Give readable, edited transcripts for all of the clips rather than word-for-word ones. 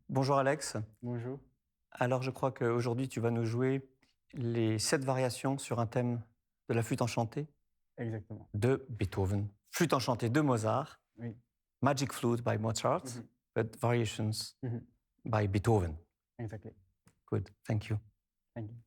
Bonjour Alex. Bonjour. Alors je crois qu'aujourd'hui tu vas nous jouer les 7 variations sur un thème de la flûte enchantée Exactement. de Beethoven, flûte enchantée de Mozart, Oui. Magic Flute by Mozart, Mhm. but variations Mhm. by Beethoven. Exactly. Good, thank you. Thank you.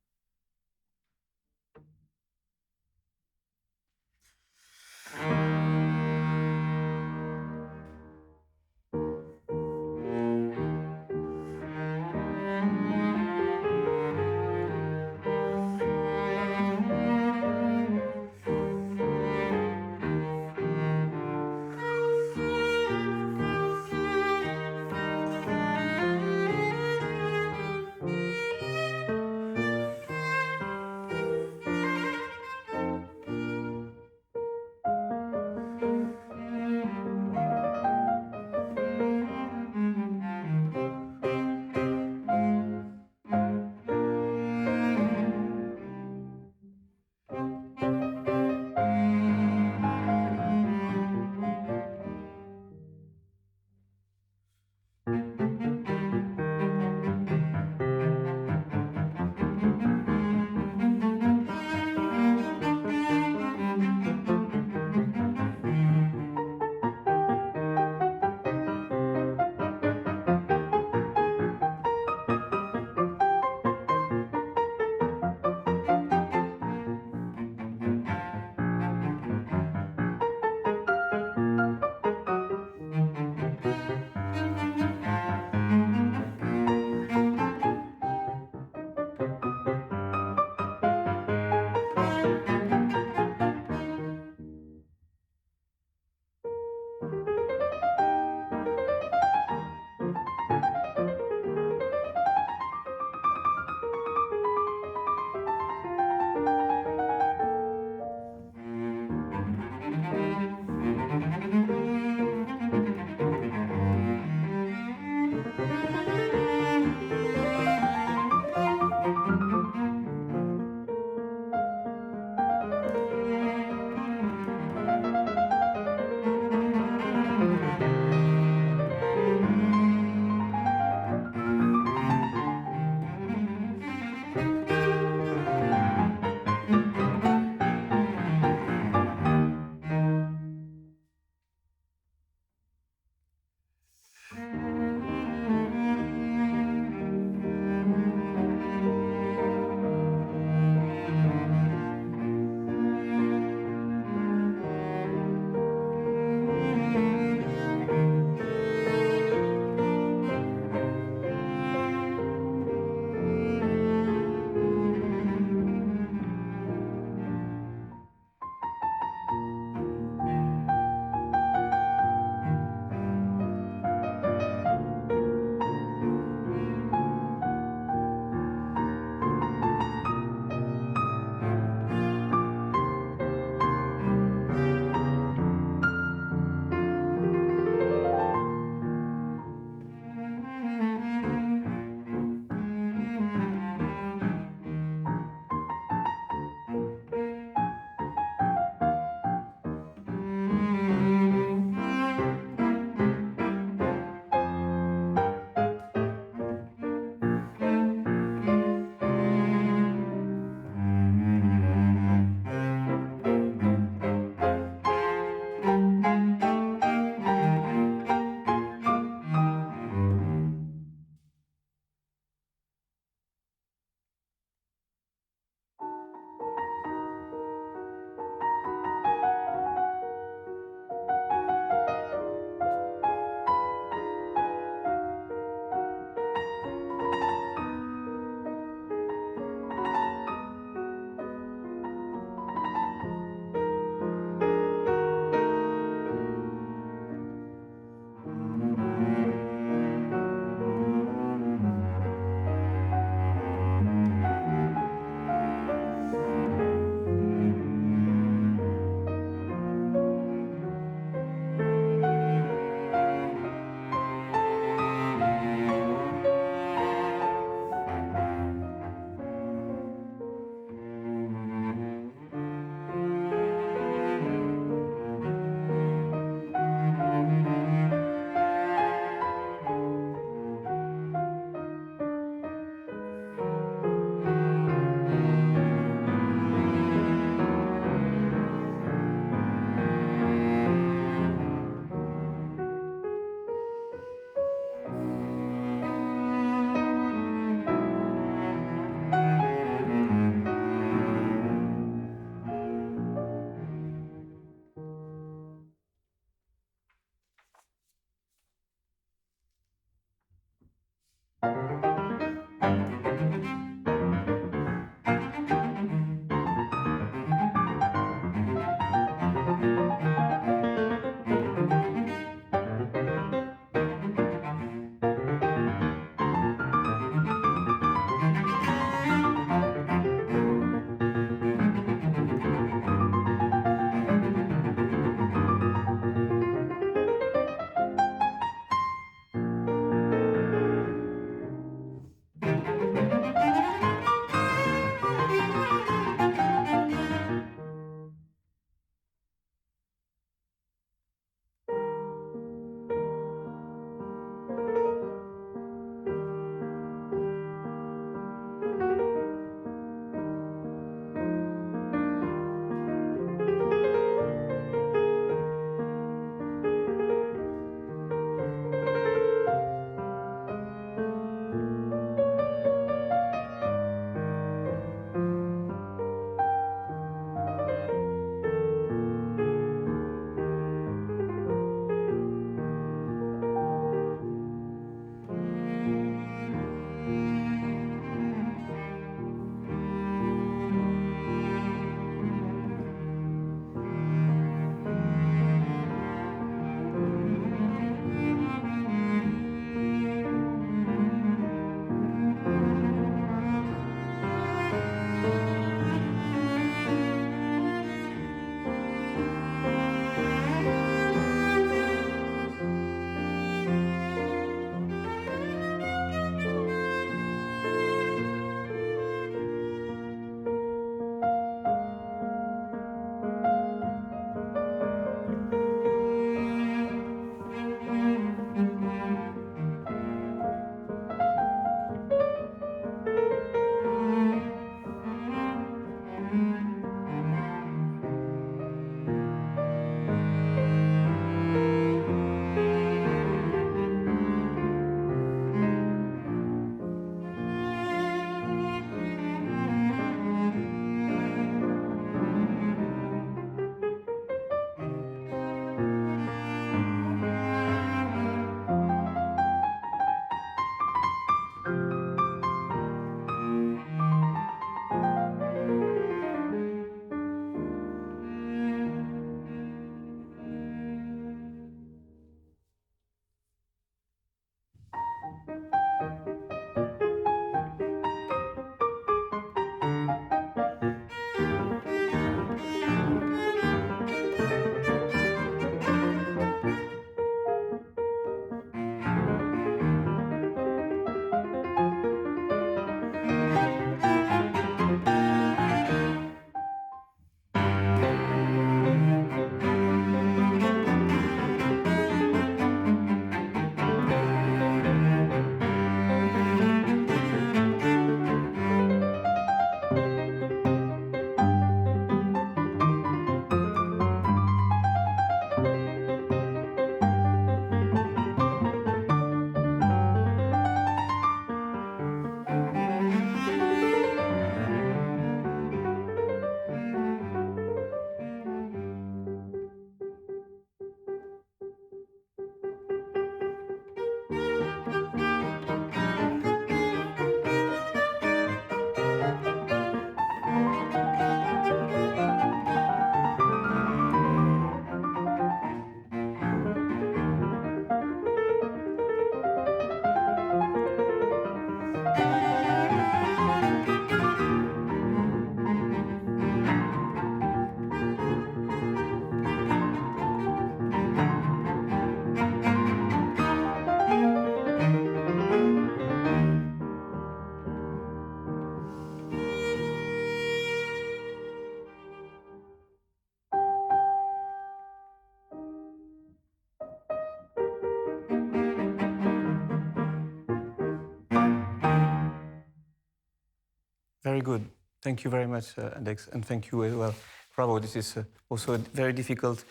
Very good. Thank you very much, Alex, and thank you as well. Bravo, this is also a very difficult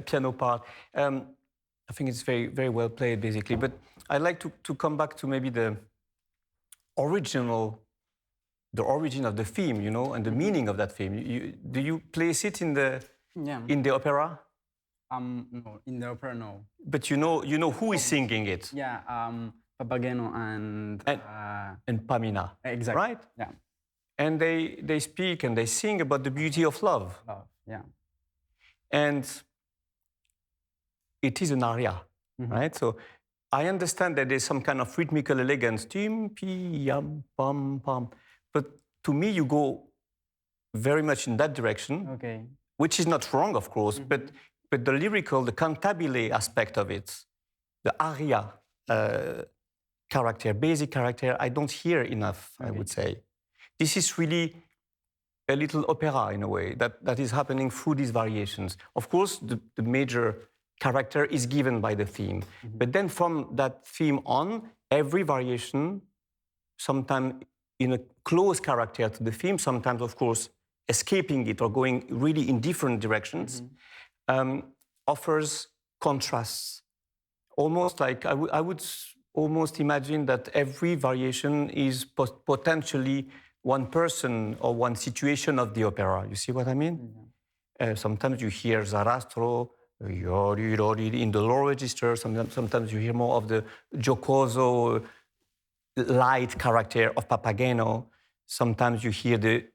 piano part. I think it's very, very well played, basically. But I'd like to come back to maybe the origin of the theme, you know, and the meaning of that theme. Do you place it in the opera? No, in the opera, no. But you know who is singing it? Yeah, Papageno and Pamina. Exactly. Right? Yeah. And they speak and they sing about the beauty of love. Yeah. And it is an aria, right? So I understand that there's some kind of rhythmical elegance, tim, pi, yam, pam, pam. But to me, you go very much in that direction, Okay. which is not wrong, of course, but the lyrical, the cantabile aspect of it, the aria character, basic character, I don't hear enough, I would say. This is really a little opera in a way that is happening through these variations. Of course, the major character is given by the theme. But then from that theme on, every variation, sometimes in a close character to the theme, sometimes, of course, escaping it or going really in different directions, offers contrasts. Almost like, I would almost imagine that every variation is potentially one person or one situation of the opera. You see what I mean? Sometimes you hear Zarastro in the low register. Sometimes you hear more of the jocoso, light character of Papageno. Sometimes you hear the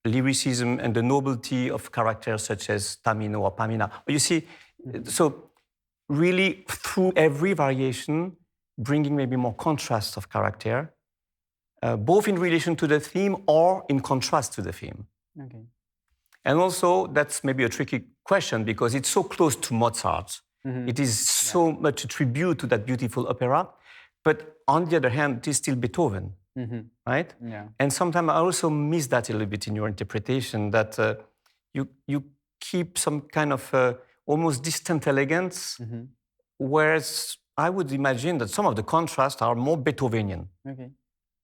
lyricism and the nobility of characters such as Tamino or Pamina. You see, so really through every variation, bringing maybe more contrast of character, both in relation to the theme or in contrast to the theme. Okay. And also, that's maybe a tricky question because it's so close to Mozart. It is so much a tribute to that beautiful opera. But on the other hand, it is still Beethoven, right? Yeah. And sometimes I also miss that a little bit in your interpretation, that you keep some kind of almost distant elegance, whereas I would imagine that some of the contrasts are more Beethovenian. Okay.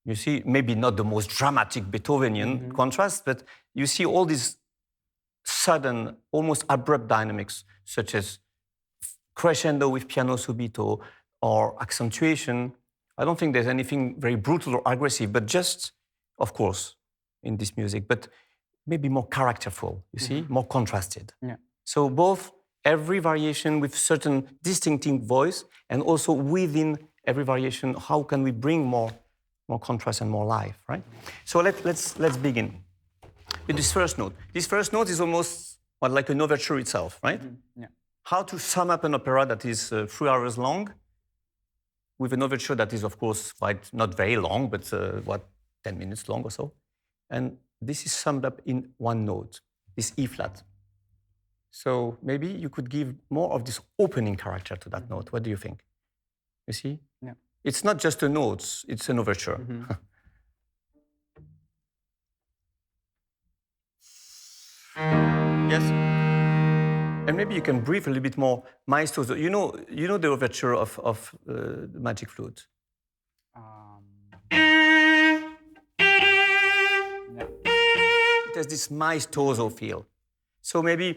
You see, maybe not the most dramatic Beethovenian contrasts, but you see all these sudden, almost abrupt dynamics, such as crescendo with piano subito or accentuation. I don't think there's anything very brutal or aggressive, but just, of course, in this music, but maybe more characterful, you see, more contrasted. Yeah. So both every variation with certain distinctive voice, and also within every variation, how can we bring more contrast and more life, right? So let's begin with this first note. This first note is almost like an overture itself, right? Yeah. How to sum up an opera that is 3 hours long with an overture that is, of course, quite not very long, but 10 minutes long or so. And this is summed up in one note, this E flat. So maybe you could give more of this opening character to that note. What do you think? You see? Yeah. It's not just a note, it's an overture. Yes? And maybe you can breathe a little bit more maestro. You know the overture of the Magic Flute? Yeah. It has this maestoso feel. So maybe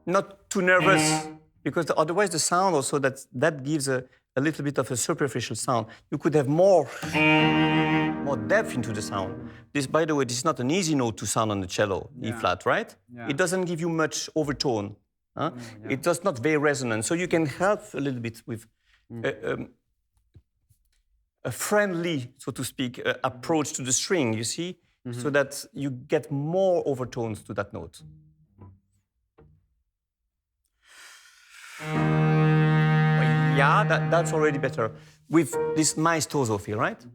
not too nervous, because otherwise the sound also, that gives a little bit of a superficial sound. You could have more depth into the sound. This, by the way, this is not an easy note to sound on the cello, E flat, right? Yeah. It doesn't give you much overtone. Huh? It does not very resonant. So you can help a little bit with a friendly, so to speak, approach to the string, you see? So that you get more overtones to that note. Yeah, that's already better. With this maestoso feel, right?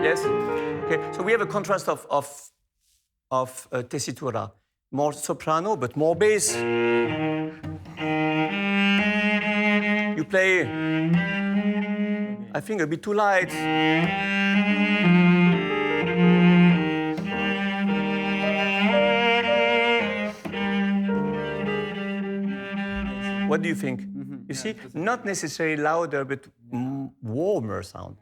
Yes? Okay, so we have a contrast of tessitura. More soprano, but more bass. You play, I think, a bit too light. What do you think? You see, not necessarily louder, but warmer sound.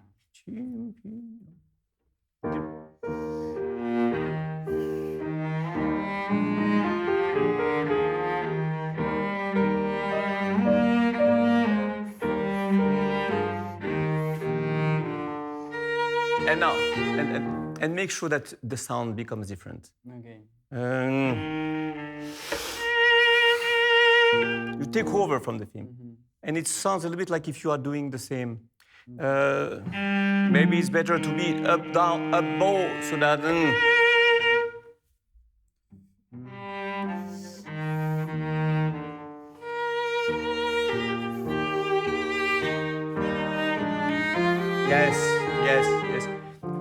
And now, and make sure that the sound becomes different. Okay. You take over from the theme. And it sounds a little bit like if you are doing the same. Maybe it's better to be up, down, up, bow, so that... Yes, yes, yes.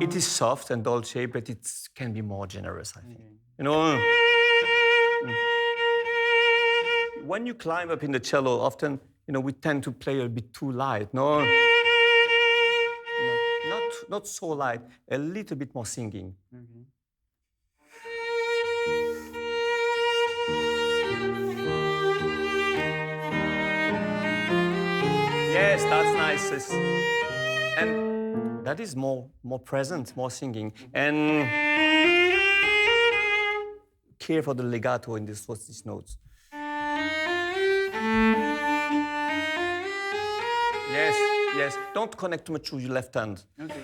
It is soft and dolce, but it can be more generous, I think. You know, when you climb up in the cello, often, we tend to play a bit too light. No, not so light. A little bit more singing. Yes, that's nice. And that is more present, more singing. And care for the legato in these notes. Yes, yes. Don't connect too much to your left hand. Okay.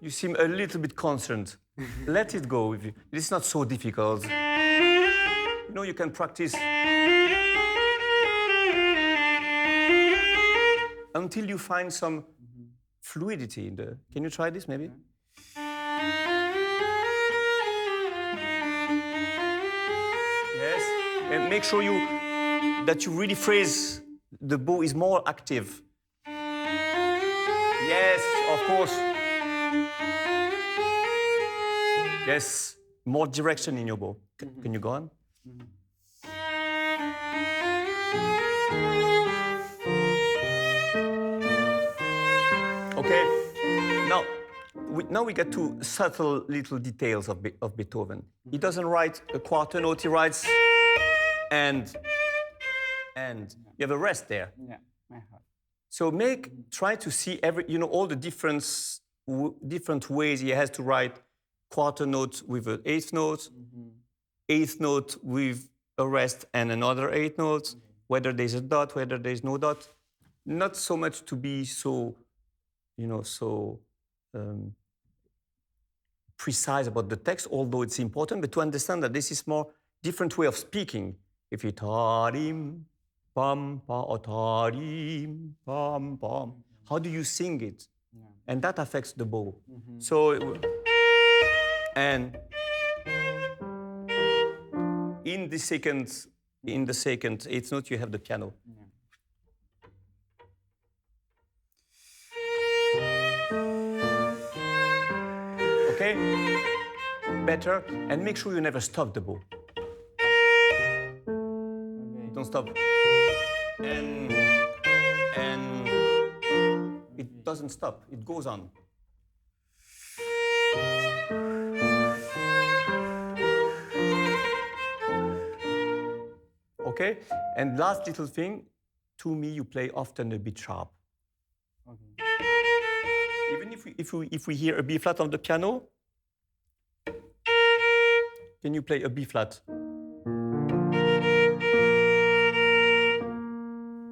You seem a little bit concerned. Let it go with you. It's not so difficult. You can practice until you find some fluidity in the... Can you try this, maybe? Yes. And make sure that you really phrase the bow is more active. Yes, of course. Yes, more direction in your bow. Can you go on? Okay. Now we get to subtle little details of Beethoven. He doesn't write a quarter note. He writes and you have a rest there. Yeah, I have. So try to see all the different ways he has to write quarter note with an eighth note, eighth note with a rest and another eighth note, whether there's a dot, whether there's no dot. Not so much to be so, precise about the text, although it's important, but to understand that this is more different way of speaking. If you tarim, pam, pa, or tarim, pam, pam, how do you sing it? Yeah. And that affects the bow. So, and in the second eighth note, you have the piano. Yeah. Okay? Better, and make sure you never stop the bow. Okay. Don't stop. And it doesn't stop, it goes on. Okay? And last little thing, to me, you play often a bit sharp. Okay. Even if we hear a B flat on the piano, can you play a B flat?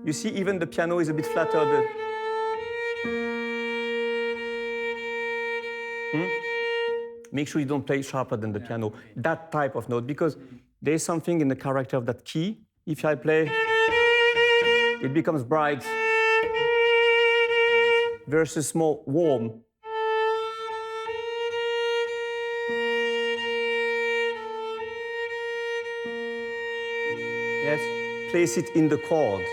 You see, even the piano is a bit flatter. Make sure you don't play sharper than the piano. Okay. That type of note, because there's something in the character of that key. If I play, it becomes bright versus more warm. Yes, place it in the chord.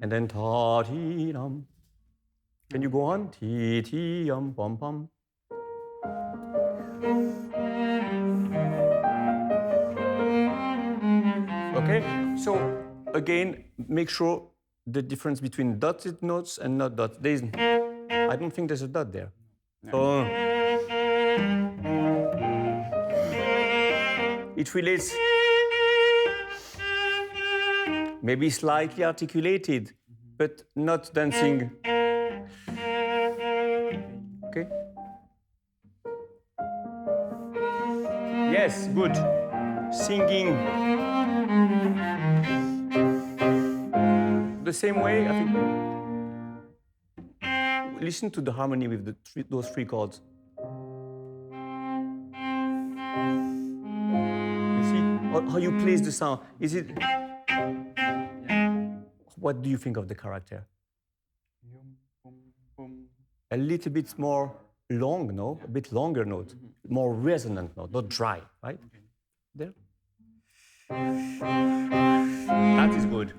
And then ta-ti-dum. Can you go on? Ti-ti-yum, pom-pom. Okay, so again, make sure the difference between dotted notes and not dot. I don't think there's a dot there. No. So it relates. maybe slightly articulated, but not dancing. Okay? Yes, good. Singing. The same way, I think. Listen to the harmony with those three chords. You see how you place the sound. Is it? What do you think of the character? A little bit more long, no? A bit longer note, more resonant note, not dry, right? There. That is good.